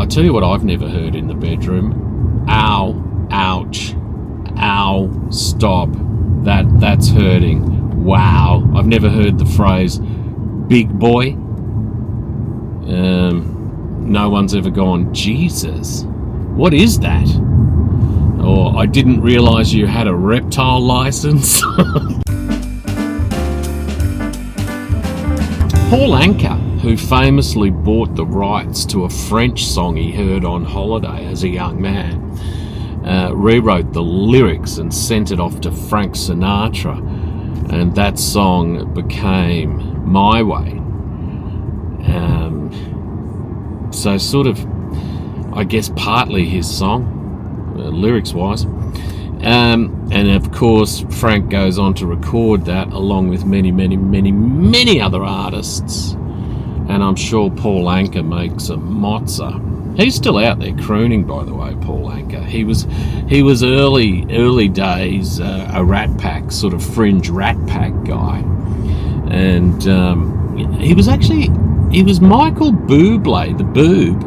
tell you what I've never heard in the bedroom. Ow, ouch, ow, stop, that's hurting, wow. I've never heard the phrase big boy. No one's ever gone, Jesus, what is that? Or I didn't realise you had a reptile licence. Paul Anka, who famously bought the rights to a French song he heard on holiday as a young man, rewrote the lyrics and sent it off to Frank Sinatra, and that song became My Way. So sort of, I guess, partly his song, lyrics-wise. And of course, Frank goes on to record that along with many other artists. And I'm sure Paul Anka makes a mozza. He's still out there crooning, by the way, Paul Anka. He was early days a Rat Pack, sort of fringe Rat Pack guy. And he was Michael Bublé, the Boob.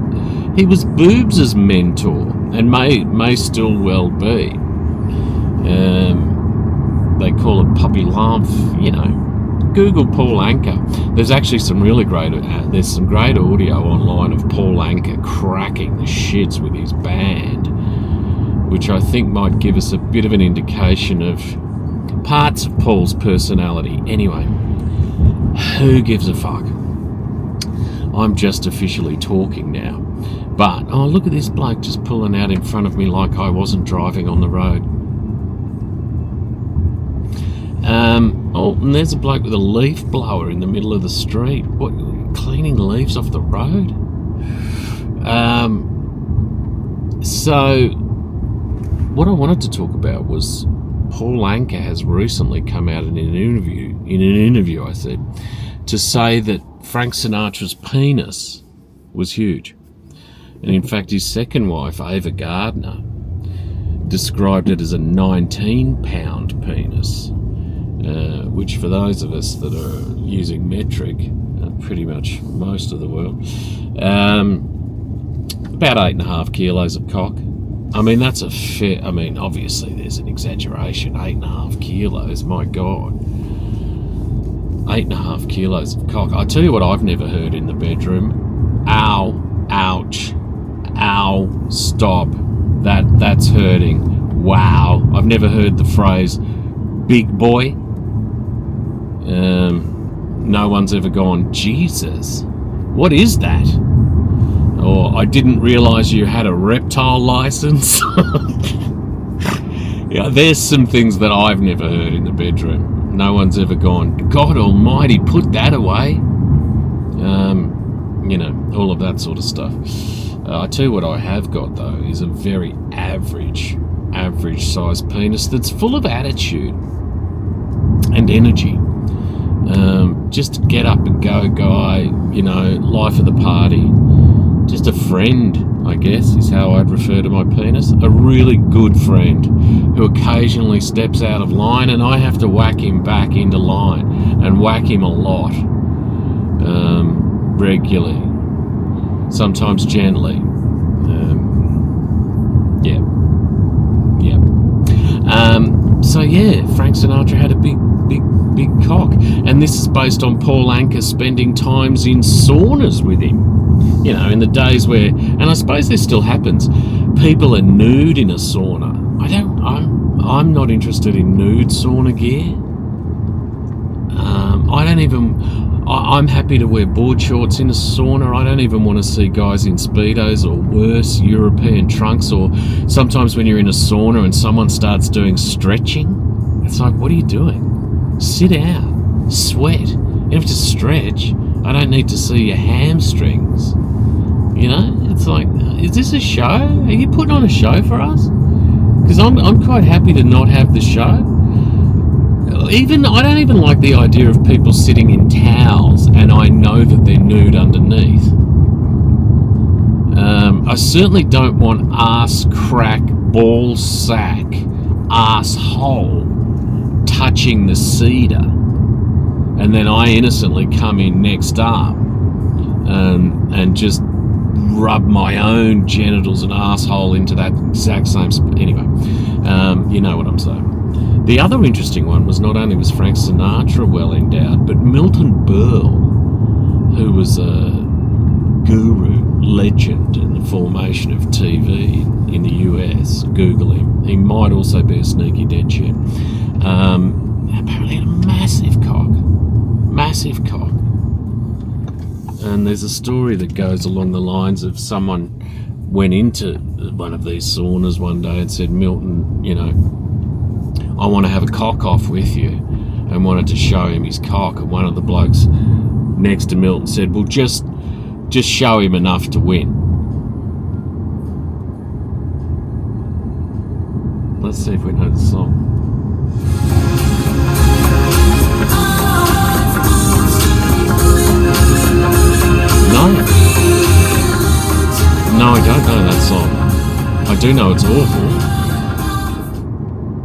He was Boobs' mentor, and may still well be. They call it puppy love, you know. Google Paul Anka. There's actually some really great audio online of Paul Anka cracking the shits with his band, which I think might give us a bit of an indication of parts of Paul's personality. Anyway, who gives a fuck? I'm just officially talking now. But, oh, look at this bloke just pulling out in front of me like I wasn't driving on the road. Oh, and there's a bloke with a leaf blower in the middle of the street. What, cleaning leaves off the road? So, what I wanted to talk about was Paul Anka has recently come out in an interview, I said, to say that Frank Sinatra's penis was huge. And in fact, his second wife, Ava Gardner, described it as a 19-pound penis, which for those of us that are using metric, pretty much most of the world, about 8.5 kilos of cock. I mean, that's a fair... I mean, obviously there's an exaggeration. 8.5 kilos, my God. 8.5 kilos of cock. I tell you what I've never heard in the bedroom. Ow, ouch, ow, stop, that's hurting, wow. I've never heard the phrase big boy. No one's ever gone, Jesus, what is that? Or I didn't realise you had a reptile licence. Yeah, there's some things that I've never heard in the bedroom. No one's ever gone, God almighty, put that away. You know, all of that sort of stuff. I tell you what I have got, though, is a very average sized penis that's full of attitude and energy. Just get up and go guy, you know, life of the party. Just a friend, I guess, is how I'd refer to my penis. A really good friend who occasionally steps out of line and I have to whack him back into line, and whack him a lot, regularly, sometimes gently. So yeah, Frank Sinatra had a big cock, and this is based on Paul Anka spending times in saunas with him. You know, in the days where, and I suppose this still happens, people are nude in a sauna. I'm not interested in nude sauna gear. I'm happy to wear board shorts in a sauna. I don't even want to see guys in Speedos or worse, European trunks, or sometimes when you're in a sauna and someone starts doing stretching, it's like, what are you doing? Sit down, sweat. You don't have to stretch. I don't need to see your hamstrings. You know, it's like, is this a show? Are you putting on a show for us? Because I'm quite happy to not have the show. I don't even like the idea of people sitting in towels and I know that they're nude underneath. I certainly don't want ass crack, ball sack, asshole touching the cedar, and then I innocently come in next up and just rub my own genitals and asshole into that exact same anyway, you know what I'm saying. The other interesting one was not only was Frank Sinatra well endowed, but Milton Berle, who was a guru legend in the formation of TV in the US. Google him. He might also be a sneaky dead shit. Apparently had a massive cock. And there's a story that goes along the lines of someone went into one of these saunas one day and said, Milton, you know, I want to have a cock off with you, and wanted to show him his cock. And one of the blokes next to Milton said, well, just show him enough to win. Let's see if we know the song. No, I don't know that song. I do know it's awful.